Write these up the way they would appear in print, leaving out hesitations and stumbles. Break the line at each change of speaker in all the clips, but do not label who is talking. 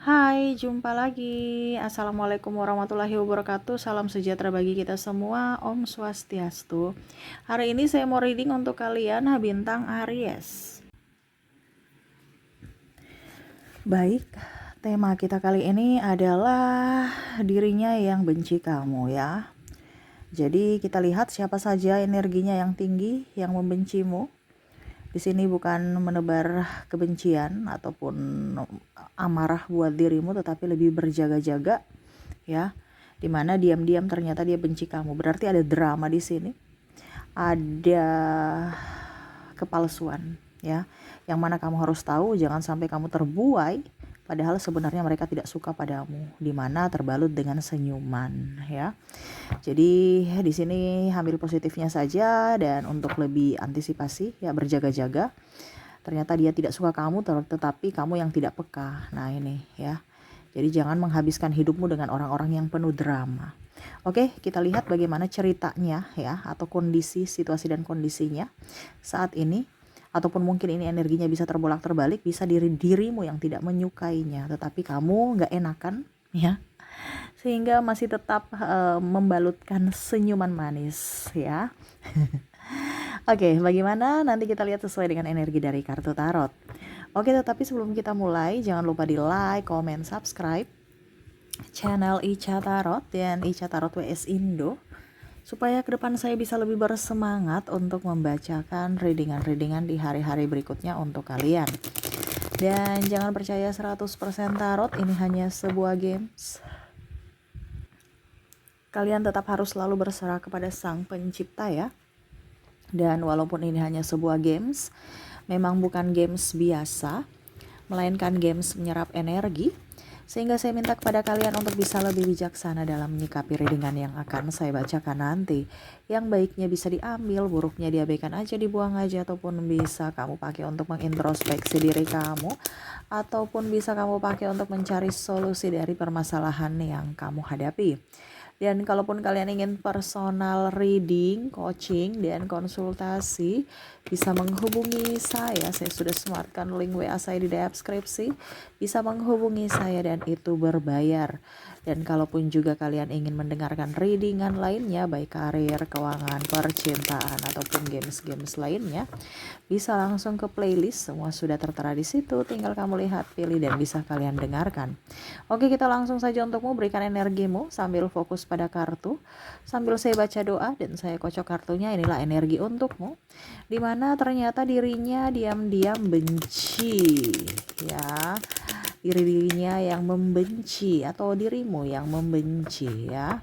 Hai, jumpa lagi. Assalamualaikum warahmatullahi wabarakatuh. Salam sejahtera bagi kita semua. Om Swastiastu. Hari ini saya mau reading untuk kalian bintang Aries. Baik, tema kita kali ini adalah dirinya yang benci kamu ya. Jadi kita lihat siapa saja energinya yang tinggi, yang membencimu. Di sini bukan menebar kebencian ataupun amarah buat dirimu, tetapi lebih berjaga-jaga ya. Dimana diam-diam ternyata dia benci kamu. Berarti ada drama di sini. Ada kepalsuan ya. Yang mana kamu harus tahu, jangan sampai kamu terbuai padahal sebenarnya mereka tidak suka padamu, dimana terbalut dengan senyuman ya. Jadi di sini ambil positifnya saja, dan untuk lebih antisipasi ya berjaga-jaga. Ternyata dia tidak suka kamu, tetapi kamu yang tidak peka. Nah ini ya. Jadi jangan menghabiskan hidupmu dengan orang-orang yang penuh drama. Oke, kita lihat bagaimana ceritanya ya, atau kondisi, situasi dan kondisinya saat ini. Ataupun mungkin ini energinya bisa terbolak-terbalik, bisa dirimu yang tidak menyukainya, tetapi kamu gak enakan ya, sehingga masih tetap membalutkan senyuman manis ya. Oke, bagaimana? Nanti kita lihat sesuai dengan energi dari kartu tarot. Oke, tetapi sebelum kita mulai, jangan lupa di like, comment, subscribe channel Ica Tarot dan Ica Tarot WS Indo, supaya ke depan saya bisa lebih bersemangat untuk membacakan readingan-readingan di hari-hari berikutnya untuk kalian. Dan jangan percaya 100% tarot, ini hanya sebuah games. Kalian tetap harus selalu berserah kepada Sang Pencipta ya. Dan walaupun ini hanya sebuah games, memang bukan games biasa, melainkan games menyerap energi. Sehingga saya minta kepada kalian untuk bisa lebih bijaksana dalam menyikapi readingan yang akan saya bacakan nanti. Yang baiknya bisa diambil, buruknya diabaikan aja, dibuang aja, ataupun bisa kamu pakai untuk mengintrospeksi diri kamu, ataupun bisa kamu pakai untuk mencari solusi dari permasalahan yang kamu hadapi. Dan kalaupun kalian ingin personal reading, coaching, dan konsultasi, bisa menghubungi saya sudah sematkan link WA saya di deskripsi. Bisa menghubungi saya dan itu berbayar. Dan kalaupun juga kalian ingin mendengarkan readingan lainnya, baik karir, keuangan, percintaan, ataupun games-games lainnya, bisa langsung ke playlist, semua sudah tertera di situ. Tinggal kamu lihat, pilih, dan bisa kalian dengarkan. Oke, kita langsung saja untukmu, berikan energimu sambil fokus pada kartu, sambil saya baca doa dan saya kocok kartunya. Inilah energi untukmu, dimana ternyata dirinya diam-diam benci ya. Dirinya yang membenci atau dirimu yang membenci ya.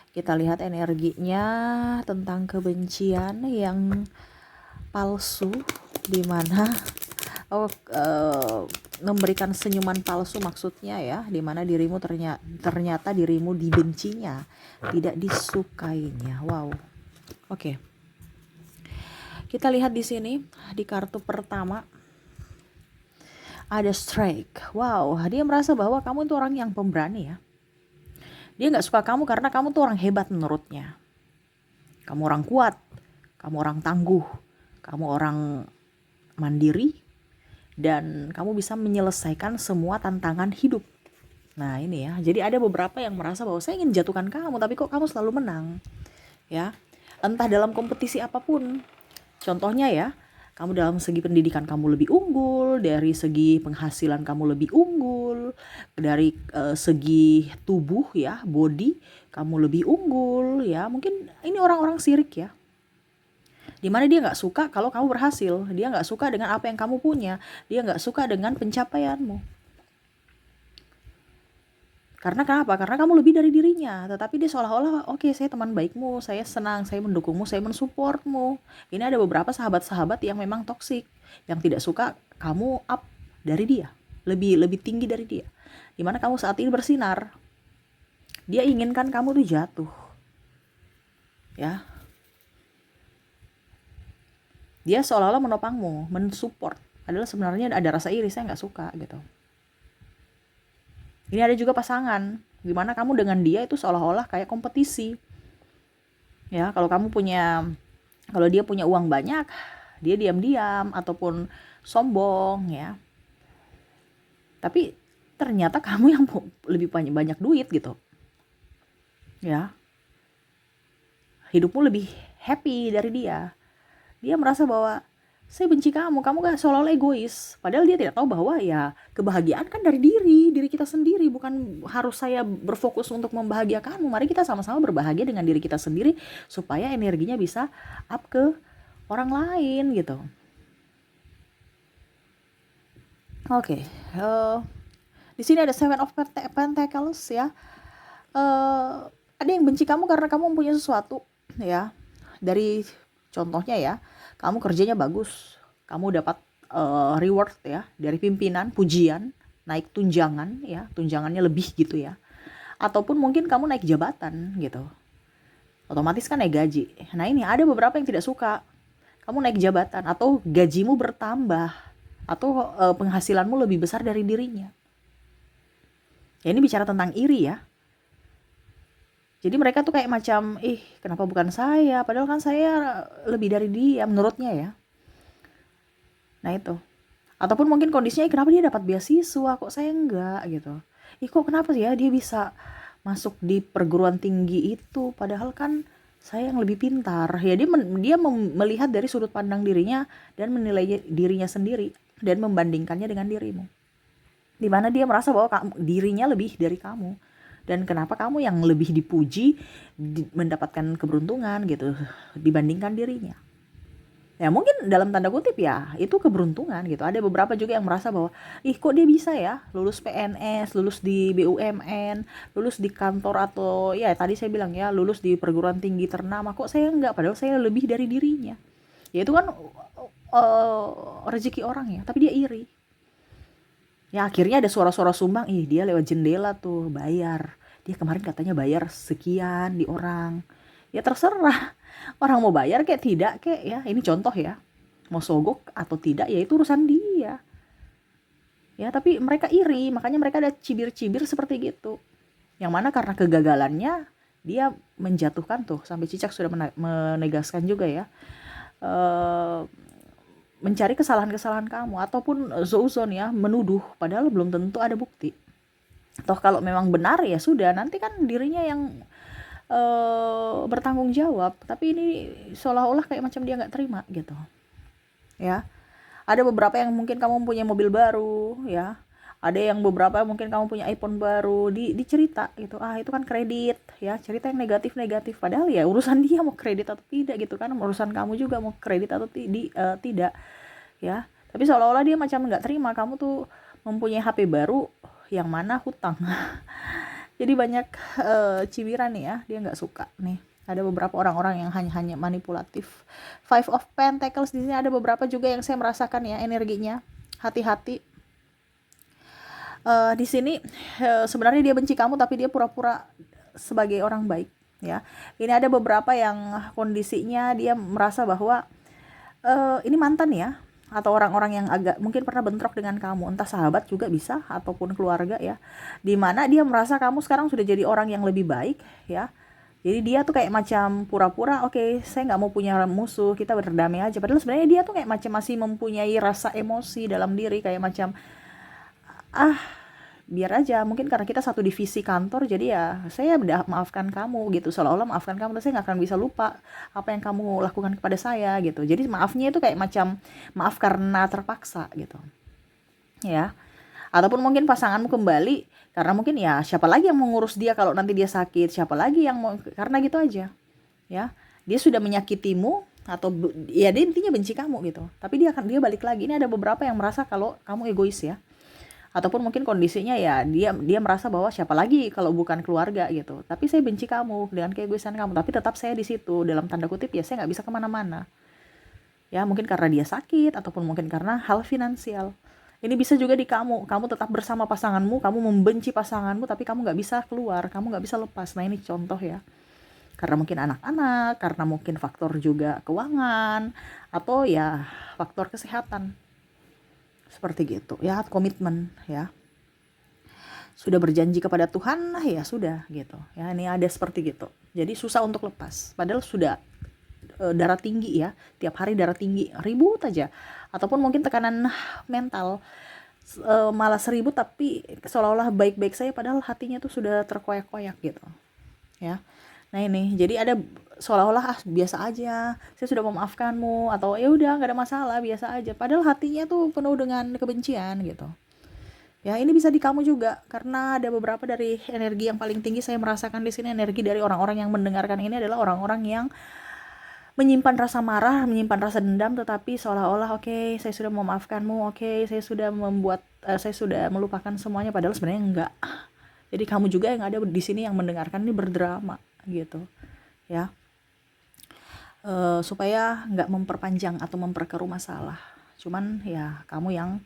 Kita lihat energinya tentang kebencian yang palsu, dimana memberikan senyuman palsu maksudnya ya, dimana dirimu ternyata dirimu dibencinya, tidak disukainya. Wow. Oke. Kita lihat di sini di kartu pertama ada strike. Wow, dia merasa bahwa kamu itu orang yang pemberani ya. Dia nggak suka kamu karena kamu tuh orang hebat menurutnya. Kamu orang kuat, kamu orang tangguh, kamu orang mandiri, dan kamu bisa menyelesaikan semua tantangan hidup. Nah ini ya, jadi ada beberapa yang merasa bahwa saya ingin jatuhkan kamu, tapi kok kamu selalu menang ya. Entah dalam kompetisi apapun. Contohnya ya, kamu dalam segi pendidikan kamu lebih unggul, dari segi penghasilan kamu lebih unggul, dari segi tubuh ya, body kamu lebih unggul ya. Mungkin ini orang-orang sirik ya, dimana dia nggak suka kalau kamu berhasil, dia nggak suka dengan apa yang kamu punya, dia nggak suka dengan pencapaianmu. Karena kenapa? Karena kamu lebih dari dirinya, tetapi dia seolah-olah oke, saya teman baikmu, saya senang, saya mendukungmu, saya mensupportmu. Ini ada beberapa sahabat-sahabat yang memang toksik, yang tidak suka kamu up dari dia, lebih tinggi dari dia. Dimana kamu saat ini bersinar, dia inginkan kamu tuh jatuh, ya. Dia seolah-olah menopangmu, mensupport. Adalah sebenarnya ada rasa iri, saya nggak suka gitu. Ini ada juga pasangan, gimana kamu dengan dia itu seolah-olah kayak kompetisi. Ya, kalau dia punya uang banyak, dia diam-diam ataupun sombong ya. Tapi ternyata kamu yang lebih banyak duit gitu ya, hidupmu lebih happy dari dia. Dia merasa bahwa saya benci kamu, kamu kan seolah-olah egois. Padahal dia tidak tahu bahwa ya kebahagiaan kan dari diri kita sendiri. Bukan harus saya berfokus untuk membahagiakanmu. Mari kita sama-sama berbahagia dengan diri kita sendiri supaya energinya bisa up ke orang lain gitu. Oke, di sini ada Seven of Pentacles ya. Ada yang benci kamu karena kamu mempunyai sesuatu ya. Dari contohnya ya, kamu kerjanya bagus, kamu dapat reward ya dari pimpinan, pujian, naik tunjangan ya, tunjangannya lebih gitu ya. Ataupun mungkin kamu naik jabatan gitu, otomatis kan naik gaji. Nah ini ada beberapa yang tidak suka kamu naik jabatan atau gajimu bertambah atau penghasilanmu lebih besar dari dirinya. Ya ini bicara tentang iri ya. Jadi mereka tuh kayak macam, kenapa bukan saya? Padahal kan saya lebih dari dia menurutnya ya. Nah itu. Ataupun mungkin kondisinya, kenapa dia dapat beasiswa, kok saya enggak gitu. Kok kenapa sih ya dia bisa masuk di perguruan tinggi itu, padahal kan saya yang lebih pintar. Ya dia melihat dari sudut pandang dirinya dan menilai dirinya sendiri dan membandingkannya dengan dirimu. Dimana dia merasa bahwa dirinya lebih dari kamu. Dan kenapa kamu yang lebih dipuji, mendapatkan keberuntungan gitu dibandingkan dirinya. Ya mungkin dalam tanda kutip ya itu keberuntungan gitu. Ada beberapa juga yang merasa bahwa kok dia bisa ya lulus PNS, lulus di BUMN, lulus di kantor atau ya tadi saya bilang ya lulus di perguruan tinggi ternama, kok saya enggak, padahal saya lebih dari dirinya. Ya itu kan rezeki orang ya, tapi dia iri. Ya akhirnya ada suara-suara sumbang, dia lewat jendela tuh bayar. Dia kemarin katanya bayar sekian di orang. Ya terserah. Orang mau bayar kayak tidak kayak ya. Ini contoh ya. Mau sogok atau tidak ya itu urusan dia. Ya tapi mereka iri, makanya mereka ada cibir-cibir seperti gitu. Yang mana karena kegagalannya dia menjatuhkan tuh, sampai Cicak sudah menegaskan juga ya. Mencari kesalahan-kesalahan kamu ataupun zouzon ya, menuduh padahal belum tentu ada bukti. Toh kalau memang benar ya sudah, nanti kan dirinya yang bertanggung jawab. Tapi ini seolah-olah kayak macam dia nggak terima gitu ya. Ada beberapa yang mungkin kamu punya mobil baru ya, ada yang beberapa mungkin kamu punya iPhone baru, dicerita gitu, itu kan kredit ya, cerita yang negatif-negatif, padahal ya urusan dia mau kredit atau tidak gitu kan, urusan kamu juga mau kredit atau tidak ya. Tapi seolah-olah dia macam nggak terima kamu tuh mempunyai HP baru yang mana hutang. Jadi banyak cibiran nih ya, dia nggak suka nih. Ada beberapa orang-orang yang hanya manipulatif. Five of Pentacles di sini ada beberapa juga yang saya merasakan ya energinya. Hati-hati. Di sini sebenarnya dia benci kamu tapi dia pura-pura sebagai orang baik ya. Ini ada beberapa yang kondisinya dia merasa bahwa ini mantan ya, atau orang-orang yang agak mungkin pernah bentrok dengan kamu, entah sahabat juga bisa ataupun keluarga ya. Dimana dia merasa kamu sekarang sudah jadi orang yang lebih baik ya. Jadi dia tuh kayak macam pura-pura, oke, saya nggak mau punya musuh, kita berdamai aja. Padahal sebenarnya dia tuh kayak macam masih mempunyai rasa emosi dalam diri, kayak macam biar aja, mungkin karena kita satu divisi kantor, jadi ya saya udah maafkan kamu gitu, seolah-olah maafkan kamu, tapi saya nggak akan bisa lupa apa yang kamu lakukan kepada saya gitu. Jadi maafnya itu kayak macam maaf karena terpaksa gitu ya. Ataupun mungkin pasanganmu kembali karena mungkin ya siapa lagi yang mau ngurus dia kalau nanti dia sakit, siapa lagi yang mau, karena gitu aja ya. Dia sudah menyakitimu atau ya dia intinya benci kamu gitu, tapi dia balik lagi. Ini ada beberapa yang merasa kalau kamu egois ya. Ataupun mungkin kondisinya ya dia merasa bahwa siapa lagi kalau bukan keluarga gitu, tapi saya benci kamu dengan keegoisan kamu, tapi tetap saya di situ dalam tanda kutip ya, saya nggak bisa kemana-mana ya. Mungkin karena dia sakit ataupun mungkin karena hal finansial. Ini bisa juga di kamu tetap bersama pasanganmu, kamu membenci pasanganmu tapi kamu nggak bisa keluar, kamu nggak bisa lepas. Nah ini contoh ya, karena mungkin anak-anak, karena mungkin faktor juga keuangan atau ya faktor kesehatan. Seperti gitu ya, komitmen ya, sudah berjanji kepada Tuhan ya sudah gitu ya. Ini ada seperti gitu, jadi susah untuk lepas padahal sudah darah tinggi ya, tiap hari darah tinggi ribut aja. Ataupun mungkin tekanan mental, malah seribut tapi seolah-olah baik-baik saya padahal hatinya tuh sudah terkoyak-koyak gitu ya. Nah ini jadi ada seolah-olah biasa aja, saya sudah memaafkanmu, atau ya udah nggak ada masalah biasa aja, padahal hatinya tuh penuh dengan kebencian gitu ya. Ini bisa di kamu juga karena ada beberapa dari energi yang paling tinggi saya merasakan di sini. Energi dari orang-orang yang mendengarkan ini adalah orang-orang yang menyimpan rasa marah, menyimpan rasa dendam, tetapi seolah-olah oke, saya sudah memaafkanmu, oke, saya sudah melupakan semuanya, padahal sebenarnya enggak. Jadi kamu juga yang ada di sini yang mendengarkan ini berdrama gitu ya. Supaya nggak memperpanjang atau memperkeruh masalah. Cuman ya kamu yang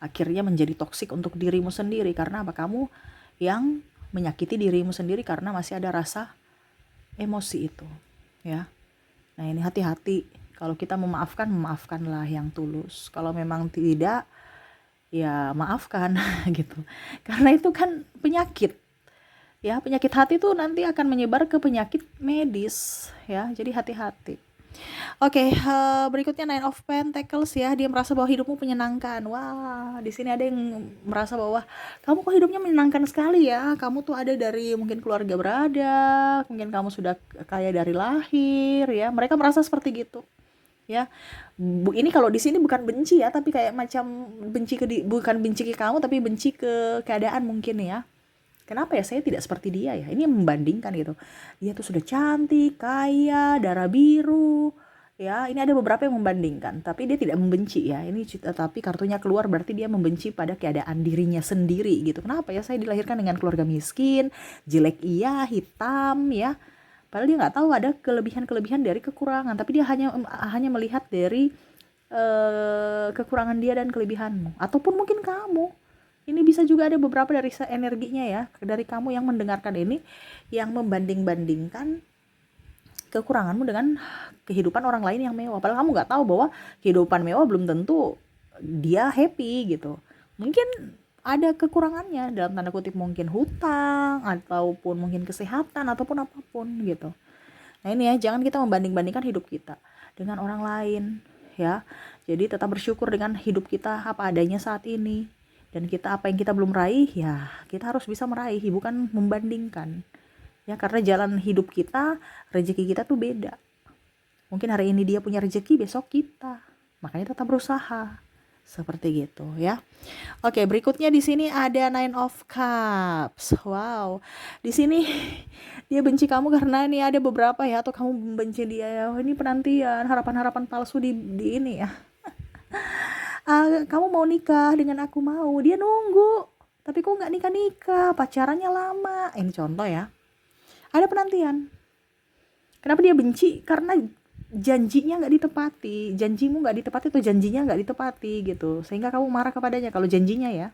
akhirnya menjadi toksik untuk dirimu sendiri. Karena apa? Kamu yang menyakiti dirimu sendiri karena masih ada rasa emosi itu ya. Nah ini hati-hati, kalau kita memaafkan, memaafkanlah yang tulus. Kalau memang tidak, ya maafkan gitu. Karena itu kan penyakit ya, penyakit hati tuh nanti akan menyebar ke penyakit medis ya. Jadi hati-hati. Oke, berikutnya Nine of Pentacles ya. Dia merasa bahwa hidupmu menyenangkan. Wah, di sini ada yang merasa bahwa kamu kok hidupnya menyenangkan sekali ya. Kamu tuh ada dari mungkin keluarga berada, mungkin kamu sudah kaya dari lahir ya. Mereka merasa seperti gitu ya. Ini kalau di sini bukan benci ya, tapi kayak macam bukan benci ke kamu, tapi benci ke keadaan mungkin ya. Kenapa ya saya tidak seperti dia ya? Ini membandingkan gitu. Dia tuh sudah cantik, kaya, darah biru. Ya, ini ada beberapa yang membandingkan, tapi dia tidak membenci ya. Ini tapi kartunya keluar berarti dia membenci pada keadaan dirinya sendiri gitu. Kenapa ya saya dilahirkan dengan keluarga miskin, jelek iya, hitam ya. Padahal dia nggak tahu ada kelebihan-kelebihan dari kekurangan, tapi dia hanya melihat dari kekurangan dia dan kelebihanmu. Ataupun mungkin kamu. Ini bisa juga ada beberapa dari energinya ya, dari kamu yang mendengarkan ini, yang membanding-bandingkan kekuranganmu dengan kehidupan orang lain yang mewah. Padahal kamu nggak tahu bahwa kehidupan mewah belum tentu dia happy gitu. Mungkin ada kekurangannya, dalam tanda kutip mungkin hutang, ataupun mungkin kesehatan, ataupun apapun gitu. Nah ini ya, jangan kita membanding-bandingkan hidup kita dengan orang lain ya. Jadi tetap bersyukur dengan hidup kita apa adanya saat ini. Dan kita apa yang kita belum raih ya kita harus bisa meraih, bukan membandingkan ya. Karena jalan hidup kita, rezeki kita tuh beda. Mungkin hari ini dia punya rezeki, besok kita, makanya tetap berusaha seperti gitu ya. Oke, berikutnya di sini ada Nine of Cups. Wow, di sini dia benci kamu karena ini ada beberapa ya, atau kamu membenci dia ya. Ini penantian, harapan-harapan palsu di ini ya. Kamu mau nikah dengan aku, mau, dia nunggu tapi kok nggak nikah, pacarannya lama. Ini contoh ya, ada penantian. Kenapa dia benci? Karena janjinya nggak ditepati, janjimu nggak ditepati atau janjinya nggak ditepati gitu, sehingga kamu marah kepadanya. Kalau janjinya ya,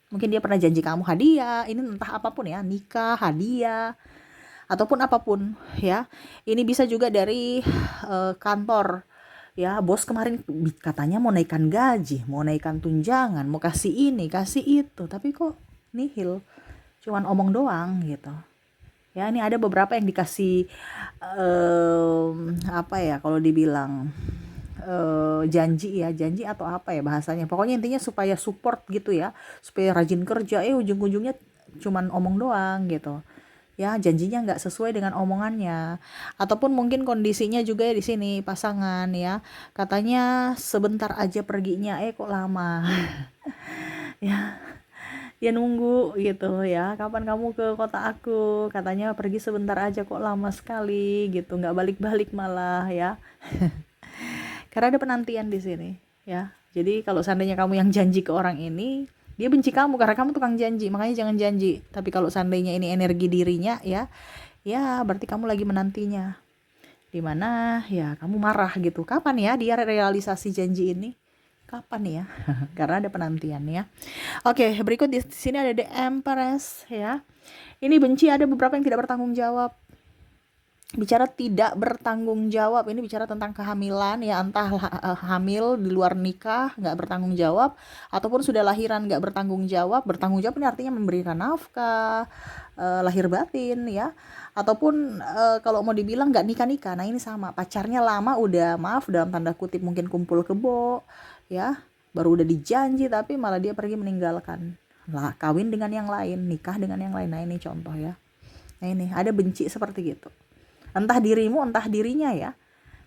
mungkin dia pernah janji kamu hadiah, ini entah apapun ya, nikah, hadiah, ataupun apapun ya. Ini bisa juga dari kantor ya, bos kemarin katanya mau naikkan gaji, mau naikkan tunjangan, mau kasih ini, kasih itu, tapi kok nihil, cuman omong doang gitu. Ya, ini ada beberapa yang dikasih apa ya kalau dibilang janji atau apa ya bahasanya. Pokoknya intinya supaya support gitu ya, supaya rajin kerja, ujung-ujungnya cuman omong doang gitu. Ya, janjinya nggak sesuai dengan omongannya. Ataupun mungkin kondisinya juga ya di sini pasangan ya, katanya sebentar aja perginya, kok lama. Ya, dia nunggu gitu ya, kapan kamu ke kota aku, katanya pergi sebentar aja kok lama sekali gitu, nggak balik-balik malah ya. Karena ada penantian di sini ya. Jadi kalau seandainya kamu yang janji ke orang ini, dia benci kamu karena kamu tukang janji, makanya jangan janji. Tapi kalau seandainya ini energi dirinya ya berarti kamu lagi menantinya, dimana ya kamu marah gitu, kapan ya dia realisasi janji ini, kapan ya. Karena ada penantian ya. Oke, berikut di sini ada The Empress ya. Ini benci ada beberapa yang tidak bertanggung jawab. Bicara tidak bertanggung jawab, ini bicara tentang kehamilan ya, entah hamil di luar nikah nggak bertanggung jawab, ataupun sudah lahiran nggak bertanggung jawab. Bertanggung jawab ini artinya memberikan nafkah, lahir batin ya, ataupun kalau mau dibilang nggak nikah. Nah ini sama, pacarnya lama udah, maaf dalam tanda kutip mungkin kumpul kebo ya, baru udah dijanji tapi malah dia pergi meninggalkan lah, kawin dengan yang lain, nikah dengan yang lain. Nah ini contoh ya. Nah ini ada benci seperti gitu, entah dirimu entah dirinya ya.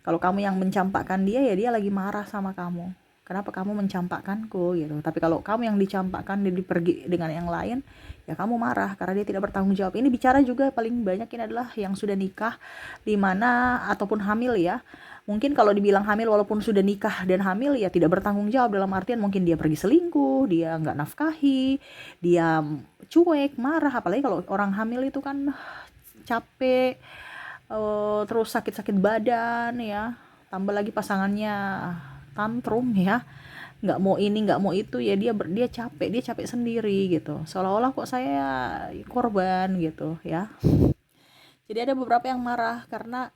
Kalau kamu yang mencampakkan dia, ya dia lagi marah sama kamu, kenapa kamu mencampakkanku gitu. Tapi kalau kamu yang dicampakkan, dia pergi dengan yang lain, ya kamu marah karena dia tidak bertanggung jawab. Ini bicara juga paling banyak ini adalah yang sudah nikah di mana ataupun hamil ya. Mungkin kalau dibilang hamil walaupun sudah nikah dan hamil, ya tidak bertanggung jawab dalam artian mungkin dia pergi selingkuh, dia nggak nafkahi, dia cuek, marah. Apalagi kalau orang hamil itu kan capek, terus sakit-sakit badan ya, tambah lagi pasangannya tantrum ya, nggak mau ini nggak mau itu, ya dia capek sendiri gitu, seolah-olah kok saya korban gitu ya. Jadi ada beberapa yang marah karena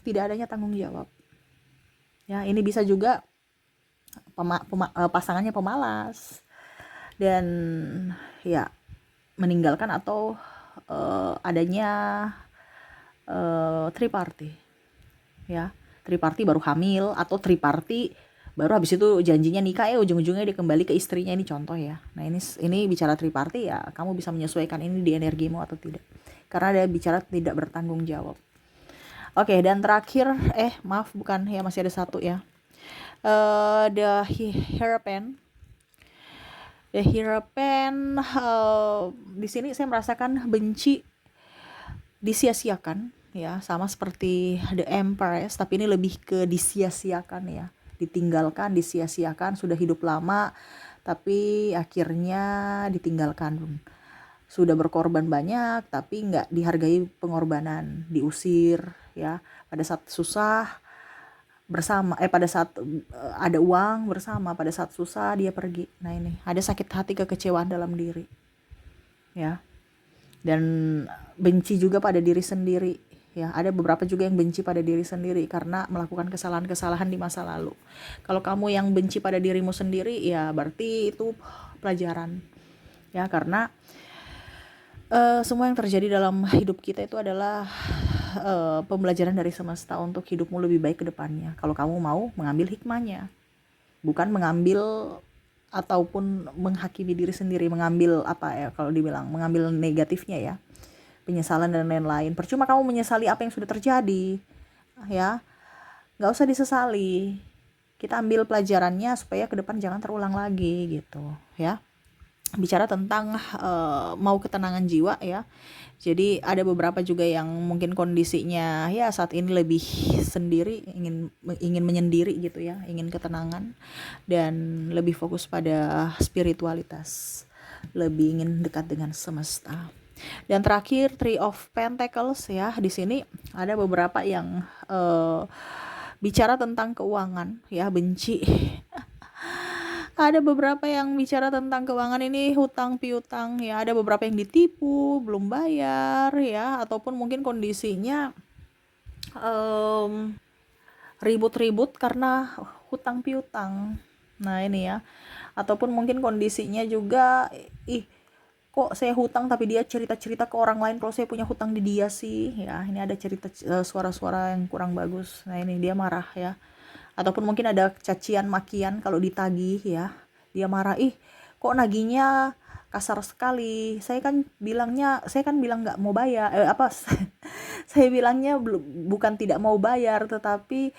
tidak adanya tanggung jawab ya. Ini bisa juga pasangannya pemalas dan ya meninggalkan, atau adanya triparty ya. Triparty baru hamil, atau triparty baru habis itu janjinya nikah, ujung-ujungnya dia kembali ke istrinya. Ini contoh ya. Nah ini bicara triparty ya, kamu bisa menyesuaikan ini di energimu atau tidak, karena dia bicara tidak bertanggung jawab. Oke, dan terakhir maaf bukan ya, masih ada satu ya. The Hierophant. The Hierophant, di sini saya merasakan benci disia-siakan ya, sama seperti The Empress, tapi ini lebih ke disia-siakan ya, ditinggalkan, disia-siakan, sudah hidup lama tapi akhirnya ditinggalkan, sudah berkorban banyak tapi nggak dihargai pengorbanan, diusir ya. Pada saat susah bersama, pada saat ada uang bersama, pada saat susah dia pergi. Nah ini ada sakit hati, kekecewaan dalam diri ya, dan benci juga pada diri sendiri ya. Ada beberapa juga yang benci pada diri sendiri karena melakukan kesalahan-kesalahan di masa lalu. Kalau kamu yang benci pada dirimu sendiri, ya berarti itu pelajaran ya, karena semua yang terjadi dalam hidup kita itu adalah pembelajaran dari semesta untuk hidupmu lebih baik ke depannya. Kalau kamu mau mengambil hikmahnya, bukan mengambil ataupun menghakimi diri sendiri, mengambil apa ya, kalau dibilang mengambil negatifnya ya, penyesalan dan lain-lain. Percuma kamu menyesali apa yang sudah terjadi ya, nggak usah disesali. Kita ambil pelajarannya supaya ke depan jangan terulang lagi gitu ya. Bicara tentang mau ketenangan jiwa ya. Jadi ada beberapa juga yang mungkin kondisinya ya saat ini lebih sendiri, ingin menyendiri gitu ya, ingin ketenangan dan lebih fokus pada spiritualitas, lebih ingin dekat dengan semesta. Dan terakhir Three of Pentacles ya. Di sini ada beberapa yang bicara tentang keuangan ya, benci. Ada beberapa yang bicara tentang keuangan, ini hutang piutang ya. Ada beberapa yang ditipu, belum bayar ya, ataupun mungkin kondisinya ribut-ribut karena hutang piutang. Nah ini ya, ataupun mungkin kondisinya juga kok saya hutang tapi dia cerita-cerita ke orang lain kalau saya punya hutang di dia sih ya. Ini ada cerita suara-suara yang kurang bagus. Nah ini dia marah ya. Ataupun mungkin ada cacian makian kalau ditagih ya, dia marah, kok nagihnya kasar sekali, saya kan bilang nggak mau bayar, saya bilangnya bukan tidak mau bayar, tetapi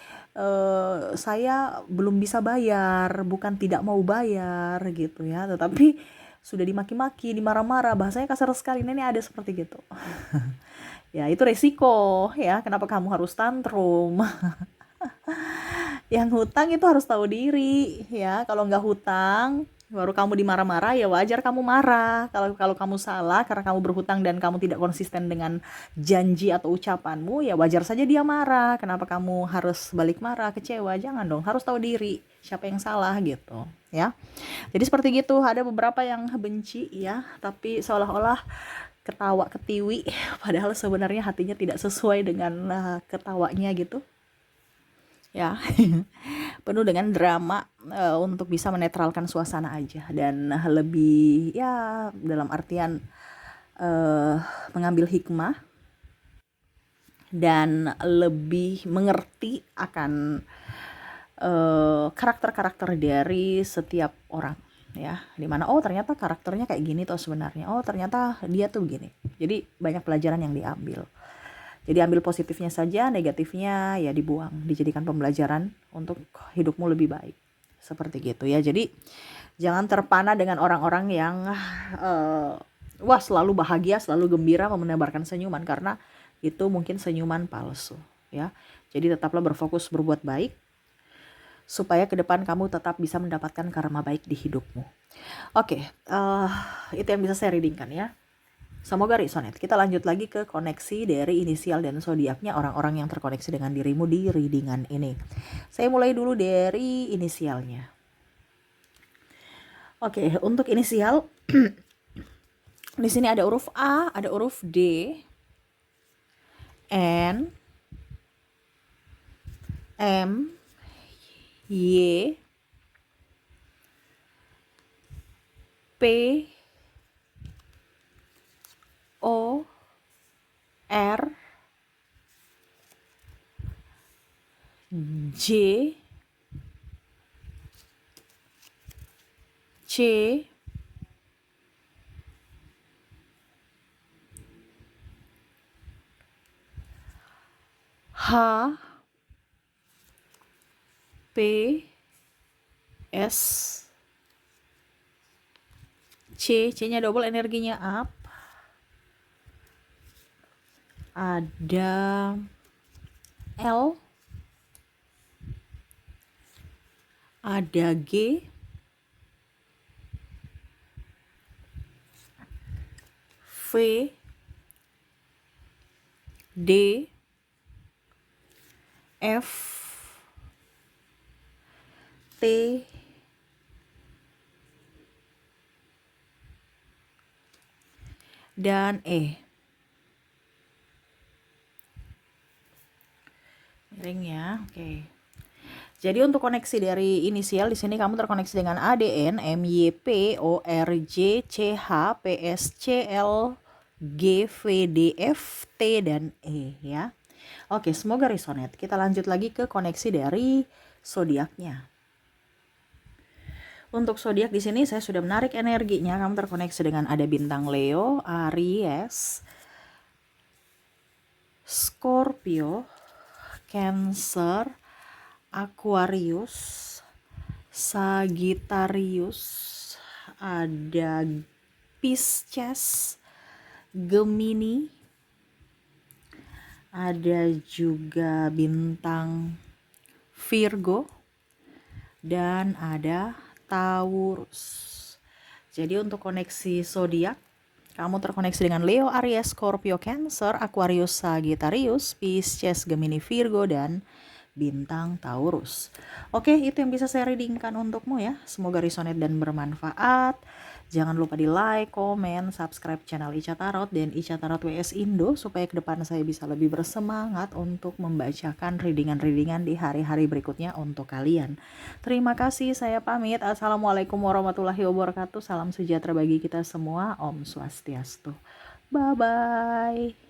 saya belum bisa bayar, bukan tidak mau bayar gitu ya, tetapi sudah dimaki-maki, dimarah-marah, bahasanya kasar sekali. Ini ada seperti gitu. Ya itu resiko ya, kenapa kamu harus tantrum. Yang hutang itu harus tahu diri ya. Kalau nggak hutang baru kamu dimarah-marah, ya wajar kamu marah. Kalau kamu salah karena kamu berhutang dan kamu tidak konsisten dengan janji atau ucapanmu, ya wajar saja dia marah. Kenapa kamu harus balik marah, kecewa? Jangan dong, harus tahu diri siapa yang salah gitu ya. Jadi seperti gitu. Ada beberapa yang benci ya, tapi seolah-olah ketawa ketiwi padahal sebenarnya hatinya tidak sesuai dengan ketawanya gitu ya. Penuh dengan drama untuk bisa menetralkan suasana aja, dan lebih ya dalam artian mengambil hikmah dan lebih mengerti akan karakter-karakter dari setiap orang ya, dimana oh ternyata karakternya kayak gini tuh sebenarnya, oh ternyata dia tuh begini. Jadi banyak pelajaran yang diambil. Jadi ambil positifnya saja, negatifnya ya dibuang, dijadikan pembelajaran untuk hidupmu lebih baik. Seperti gitu ya. Jadi jangan terpana dengan orang-orang yang wah selalu bahagia, selalu gembira, menebarkan senyuman, karena itu mungkin senyuman palsu ya. Jadi tetaplah berfokus berbuat baik supaya ke depan kamu tetap bisa mendapatkan karma baik di hidupmu. Oke, itu yang bisa saya readingkan ya. Semoga resonate. Kita lanjut lagi ke koneksi dari inisial dan zodiaknya orang-orang yang terkoneksi dengan dirimu di readingan ini. Saya mulai dulu dari inisialnya. Oke, untuk inisial di sini ada huruf A, ada huruf D, N, M, Y, P, O, R, J, C, H, P, S, C-nya double, energinya up. Ada L, ada G, V, D, F, T, dan E. Miring ya, oke. Jadi untuk koneksi dari inisial di sini kamu terkoneksi dengan ADN, MYP, ORJ, CH, PSCL, GVDF, T dan E ya. Oke, semoga resonate. Kita lanjut lagi ke koneksi dari zodiaknya. Untuk zodiak di sini saya sudah menarik energinya. Kamu terkoneksi dengan ada bintang Leo, Aries, Scorpio, Cancer, Aquarius, Sagittarius, ada Pisces, Gemini, ada juga bintang Virgo, dan ada Taurus. Jadi untuk koneksi zodiak, kamu terkoneksi dengan Leo, Aries, Scorpio, Cancer, Aquarius, Sagittarius, Pisces, Gemini, Virgo, dan bintang Taurus. Oke, itu yang bisa saya readingkan untukmu ya. Semoga resonate dan bermanfaat. Jangan lupa di like, komen, subscribe channel Ica Tarot dan Ica Tarot WS Indo supaya ke depan saya bisa lebih bersemangat untuk membacakan readingan-readingan di hari-hari berikutnya untuk kalian. Terima kasih, saya pamit. Assalamualaikum warahmatullahi wabarakatuh. Salam sejahtera bagi kita semua. Om Swastiastu. Bye-bye.